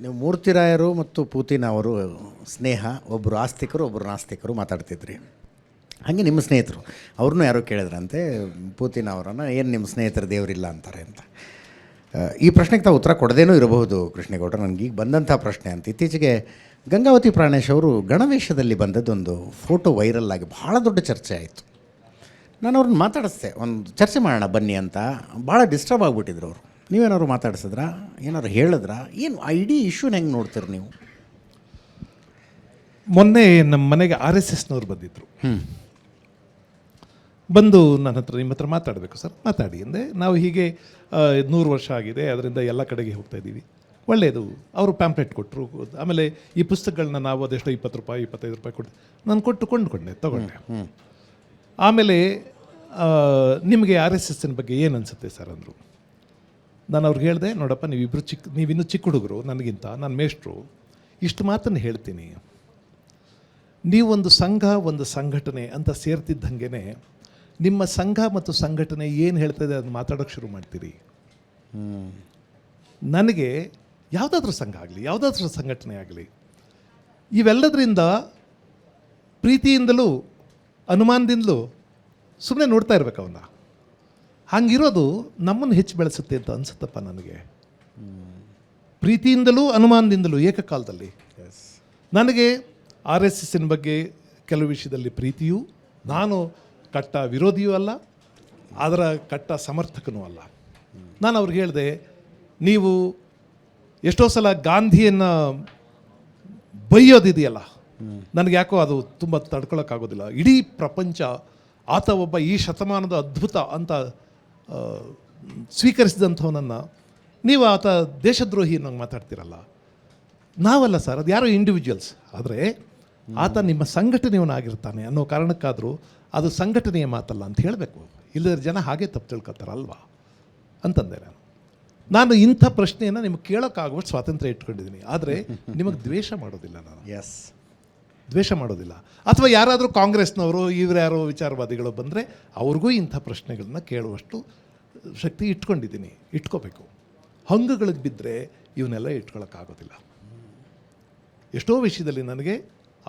ನೀವು ಮೂರ್ತಿರಾಯರು ಮತ್ತು ಪೂತಿನ್ ಅವರು ಸ್ನೇಹ, ಒಬ್ಬರು ಆಸ್ತಿಕರು ಒಬ್ಬರು ನಾಸ್ತಿಕರು ಮಾತಾಡ್ತಿದ್ರಿ. ಹಾಗೆ ನಿಮ್ಮ ಸ್ನೇಹಿತರು ಅವ್ರನ್ನೂ ಯಾರೋ ಕೇಳಿದ್ರಂತೆ ಪೂತಿನ್ ಅವರನ್ನು, ಏನು ನಿಮ್ಮ ಸ್ನೇಹಿತರು ದೇವರಿಲ್ಲ ಅಂತಾರೆ ಅಂತ. ಈ ಪ್ರಶ್ನೆಗೆ ತಾವು ಉತ್ತರ ಕೊಡದೇನೂ ಇರಬಹುದು ಕೃಷ್ಣೇಗೌಡರು. ನನಗೀಗ ಬಂದಂಥ ಪ್ರಶ್ನೆ ಅಂತ, ಇತ್ತೀಚೆಗೆ ಗಂಗಾವತಿ ಪ್ರಾಣೇಶ್ ಅವರು ಗಣವೇಷದಲ್ಲಿ ಬಂದದ್ದೊಂದು ಫೋಟೋ ವೈರಲ್ ಆಗಿ ಭಾಳ ದೊಡ್ಡ ಚರ್ಚೆ ಆಯಿತು. ನಾನು ಅವ್ರನ್ನ ಮಾತಾಡಿಸ್ದೆ, ಒಂದು ಚರ್ಚೆ ಮಾಡೋಣ ಬನ್ನಿ ಅಂತ. ಭಾಳ ಡಿಸ್ಟರ್ಬ್ ಆಗಿಬಿಟ್ಟಿದ್ರು ಅವರು. ನೀವೇನಾದ್ರು ಮಾತಾಡಿಸಿದ್ರಾ, ಏನಾದ್ರು ಹೇಳಿದ್ರಾ, ಏನು ಆ ಇಡೀ ಇಶ್ಯೂನ ಹೆಂಗೆ ನೋಡ್ತೀರಿ ನೀವು? ಮೊನ್ನೆ ನಮ್ಮ ಮನೆಗೆ RSSನವ್ರು ಬಂದಿದ್ದರು. ಬಂದು ನನ್ನ ಹತ್ರ, ನಿಮ್ಮ ಹತ್ರ ಮಾತಾಡಬೇಕು ಸರ್, ಮಾತಾಡಿ ಅಂದೆ. ನಾವು ಹೀಗೆ 100 ವರ್ಷ ಆಗಿದೆ, ಅದರಿಂದ ಎಲ್ಲ ಕಡೆಗೆ ಹೋಗ್ತಾ ಇದ್ದೀವಿ, ಒಳ್ಳೆಯದು. ಅವರು ಪ್ಯಾಂಪ್ಲೆಟ್ ಕೊಟ್ಟರು. ಆಮೇಲೆ ಈ ಪುಸ್ತಕಗಳನ್ನ ನಾವು ಅದೆಷ್ಟೋ 20 ರೂಪಾಯಿ 25 ರೂಪಾಯಿ ಕೊಟ್ಟು ನಾನು ಕೊಂಡ್ಕೊಂಡೆ, ತೊಗೊಂಡೆ. ಆಮೇಲೆ ನಿಮಗೆ RSSನ ಬಗ್ಗೆ ಏನು ಅನಿಸುತ್ತೆ ಸರ್ ಅಂದರು. ನಾನು ಅವ್ರಿಗೆ ಹೇಳಿದೆ, ನೋಡಪ್ಪ ನೀವಿನ್ನೂ ಚಿಕ್ಕ ಹುಡುಗರು ನನಗಿಂತ, ನಾನು ಮೇಷ್ಟ್ರು, ಇಷ್ಟು ಮಾತನ್ನು ಹೇಳ್ತೀನಿ. ನೀವೊಂದು ಸಂಘ ಒಂದು ಸಂಘಟನೆ ಅಂತ ಸೇರ್ತಿದ್ದಂಗೆ ನಿಮ್ಮ ಸಂಘ ಮತ್ತು ಸಂಘಟನೆ ಏನು ಹೇಳ್ತದೆ ಅದನ್ನು ಮಾತಾಡೋಕ್ಕೆ ಶುರು ಮಾಡ್ತೀರಿ. ನನಗೆ ಯಾವುದಾದ್ರೂ ಸಂಘ ಆಗಲಿ, ಯಾವುದಾದ್ರೂ ಸಂಘಟನೆ ಆಗಲಿ, ಇವೆಲ್ಲದರಿಂದ ಪ್ರೀತಿಯಿಂದಲೂ ಅನುಮಾನದಿಂದಲೂ ಸುಮ್ಮನೆ ನೋಡ್ತಾ ಇರ್ಬೇಕು ಅವನ್ನ. ಹಂಗಿರೋದು ನಮ್ಮನ್ನು ಹೆಚ್ಚು ಬೆಳೆಸುತ್ತೆ ಅಂತ ಅನಿಸುತ್ತಪ್ಪ ನನಗೆ. ಪ್ರೀತಿಯಿಂದಲೂ ಅನುಮಾನದಿಂದಲೂ ಏಕಕಾಲದಲ್ಲಿ. ನನಗೆ RSSನ ಬಗ್ಗೆ ಕೆಲವು ವಿಷಯದಲ್ಲಿ ಪ್ರೀತಿಯೂ, ನಾನು ಕಟ್ಟ ವಿರೋಧಿಯೂ ಅಲ್ಲ, ಅದರ ಕಟ್ಟ ಸಮರ್ಥಕನೂ ಅಲ್ಲ. ನಾನು ಅವ್ರಿಗೆ ಹೇಳಿದೆ, ನೀವು ಎಷ್ಟೋ ಸಲ ಗಾಂಧಿಯನ್ನು ಬೈಯೋದಿದೆಯಲ್ಲ, ನನಗೆ ಯಾಕೋ ಅದು ತುಂಬ ತಡ್ಕೊಳ್ಳೋಕ್ಕಾಗೋದಿಲ್ಲ. ಇಡೀ ಪ್ರಪಂಚ ಆತ ಒಬ್ಬ ಈ ಶತಮಾನದ ಅದ್ಭುತ ಅಂತ ಸ್ವೀಕರಿಸಿದಂಥವನನ್ನು ನೀವು ಆತ ದೇಶದ್ರೋಹಿ ಅನ್ನೋಂಗೆ ಮಾತಾಡ್ತಿರಲ್ಲ. ನಾವಲ್ಲ ಸರ್, ಅದು ಯಾರೋ ಇಂಡಿವಿಜುವಲ್ಸ್. ಆದರೆ ಆತ ನಿಮ್ಮ ಸಂಘಟನೆಯವನಾಗಿರ್ತಾನೆ ಅನ್ನೋ ಕಾರಣಕ್ಕಾದರೂ ಅದು ಸಂಘಟನೆಯ ಮಾತಲ್ಲ ಅಂತ ಹೇಳಬೇಕು. ಇಲ್ಲದ ಜನ ಹಾಗೆ ತಪ್ಪು ತಿಳ್ಕೊತಾರಲ್ವಾ ಅಂತಂದೆ ನಾನು. ಇಂಥ ಪ್ರಶ್ನೆಯನ್ನು ನಿಮಗೆ ಕೇಳೋಕ್ಕಾಗುವಷ್ಟು ಸ್ವಾತಂತ್ರ್ಯ ಇಟ್ಕೊಂಡಿದ್ದೀನಿ. ಆದರೆ ನಿಮಗೆ ದ್ವೇಷ ಮಾಡೋದಿಲ್ಲ ನಾನು. ದ್ವೇಷ ಮಾಡೋದಿಲ್ಲ. ಅಥವಾ ಯಾರಾದರೂ ಕಾಂಗ್ರೆಸ್ನವರು ಇವರು ಯಾರೋ ವಿಚಾರವಾದಿಗಳು ಬಂದರೆ ಅವ್ರಿಗೂ ಇಂಥ ಪ್ರಶ್ನೆಗಳನ್ನ ಕೇಳುವಷ್ಟು ಶಕ್ತಿ ಇಟ್ಕೊಂಡಿದ್ದೀನಿ, ಇಟ್ಕೋಬೇಕು. ಹಂಗುಗಳಿಗೆ ಬಿದ್ದರೆ ಇವನ್ನೆಲ್ಲ ಇಟ್ಕೊಳ್ಳೋಕ್ಕಾಗೋದಿಲ್ಲ. ಎಷ್ಟೋ ವಿಷಯದಲ್ಲಿ ನನಗೆ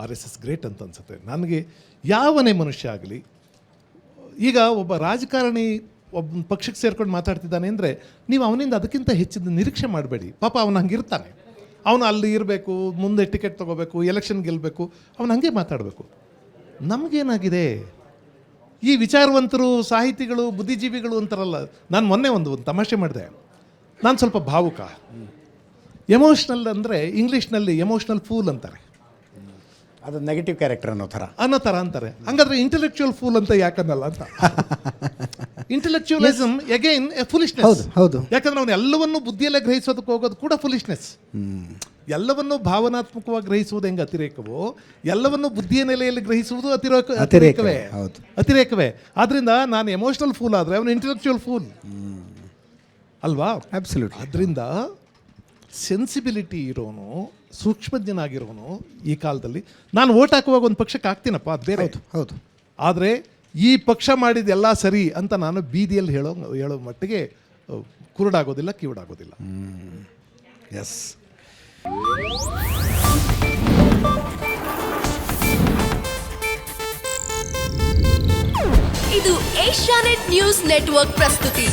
RSS ಗ್ರೇಟ್ ಅಂತ ಅನಿಸುತ್ತೆ. ನನಗೆ ಯಾವನೇ ಮನುಷ್ಯ ಆಗಲಿ, ಈಗ ಒಬ್ಬ ರಾಜಕಾರಣಿ ಒಬ್ಬ ಪಕ್ಷಕ್ಕೆ ಸೇರ್ಕೊಂಡು ಮಾತಾಡ್ತಿದ್ದಾನೆ ಅಂದರೆ ನೀವು ಅವನಿಂದ ಅದಕ್ಕಿಂತ ಹೆಚ್ಚಿನ ನಿರೀಕ್ಷೆ ಮಾಡಬೇಡಿ. ಪಾಪ ಅವನು ಹಂಗಿರ್ತಾನೆ, ಅವನು ಅಲ್ಲಿ ಇರಬೇಕು, ಮುಂದೆ ಟಿಕೆಟ್ ತೊಗೋಬೇಕು, ಎಲೆಕ್ಷನ್ ಗೆಲ್ಲಬೇಕು, ಅವನು ಹಂಗೆ ಮಾತಾಡಬೇಕು. ನಮಗೇನಾಗಿದೆ, ಈ ವಿಚಾರವಂತರು, ಸಾಹಿತಿಗಳು, ಬುದ್ಧಿಜೀವಿಗಳು ಅಂತಾರಲ್ಲ. ನಾನು ಮೊನ್ನೆ ಒಂದು ತಮಾಷೆ ಮಾಡಿದೆ. ನಾನು ಸ್ವಲ್ಪ ಭಾವುಕ, ಎಮೋಷ್ನಲ್ ಅಂದರೆ ಇಂಗ್ಲೀಷ್ನಲ್ಲಿ ಎಮೋಷ್ನಲ್ ಫೂಲ್ ಅಂತಾರೆ, ಅದು ನೆಗೆಟಿವ್ ಕ್ಯಾರೆಕ್ಟರ್ ಅನ್ನೋ ಥರ ಅಂತಾರೆ. ಹಂಗಾದ್ರೆ ಇಂಟೆಲೆಕ್ಚುಯಲ್ ಫೂಲ್ ಅಂತ ಯಾಕನ್ನಲ್ಲ ಅಂತ. ಇಂಟೆಲೆಕ್ಚುಯಲಿಸಮ್ ಅಗೈನ್ ಫುಲಿಶ್ನೆಸ್. ಹೌದು. ಯಾಕಂದ್ರೆ ಅವನು ಎಲ್ಲವನ್ನೂ ಬುದ್ಧಿಯಲ್ಲೇ ಗ್ರಹಿಸೋದಕ್ಕೆ ಹೋಗೋದು ಕೂಡ ಫುಲಿಶ್ನೆಸ್. ಎಲ್ಲವನ್ನೂ ಭಾವನಾತ್ಮಕವಾಗಿ ಗ್ರಹಿಸುವುದು ಹೆಂಗೆ ಅತಿರೇಕವೋ, ಎಲ್ಲವನ್ನೂ ಬುದ್ಧಿಯ ನೆಲೆಯಲ್ಲಿ ಗ್ರಹಿಸುವುದು ಅತಿರೇಕವೇ. ಆದ್ರಿಂದ ನಾನು ಎಮೋಷನಲ್ ಫೂಲ್ ಆದರೆ ಅವನು ಇಂಟೆಲೆಕ್ಚುಯಲ್ ಫೂಲ್ ಅಲ್ವಾ? ಅಬ್ಸಲ್ಯೂಟ್ಲಿ. ಅದರಿಂದ ಸೆನ್ಸಿಬಿಲಿಟಿ ಇರೋನು, ಸೂಕ್ಷ್ಮಜ್ಞನಾಗಿರೋನು ಈ ಕಾಲದಲ್ಲಿ. ನಾನು ಓಟ್ ಹಾಕುವಾಗ ಒಂದು ಪಕ್ಷಕ್ಕೆ ಹಾಕ್ತೀನಪ್ಪ, ಅದು ಬೇರೆ. ಹೌದು. ಆದರೆ ಈ ಪಕ್ಷ ಮಾಡಿದೆಲ್ಲ ಸರಿ ಅಂತ ನಾನು ಬೀದಿಯಲ್ಲಿ ಹೇಳೋ ಮಟ್ಟಿಗೆ ಕುರುಡಾಗೋದಿಲ್ಲ, ಕಿವುಡಾಗೋದಿಲ್ಲ. ಎಸ್. ಇದು ಏಷ್ಯಾನೆಟ್ ನ್ಯೂಸ್ ನೆಟ್ವರ್ಕ್ ಪ್ರಸ್ತುತಿ.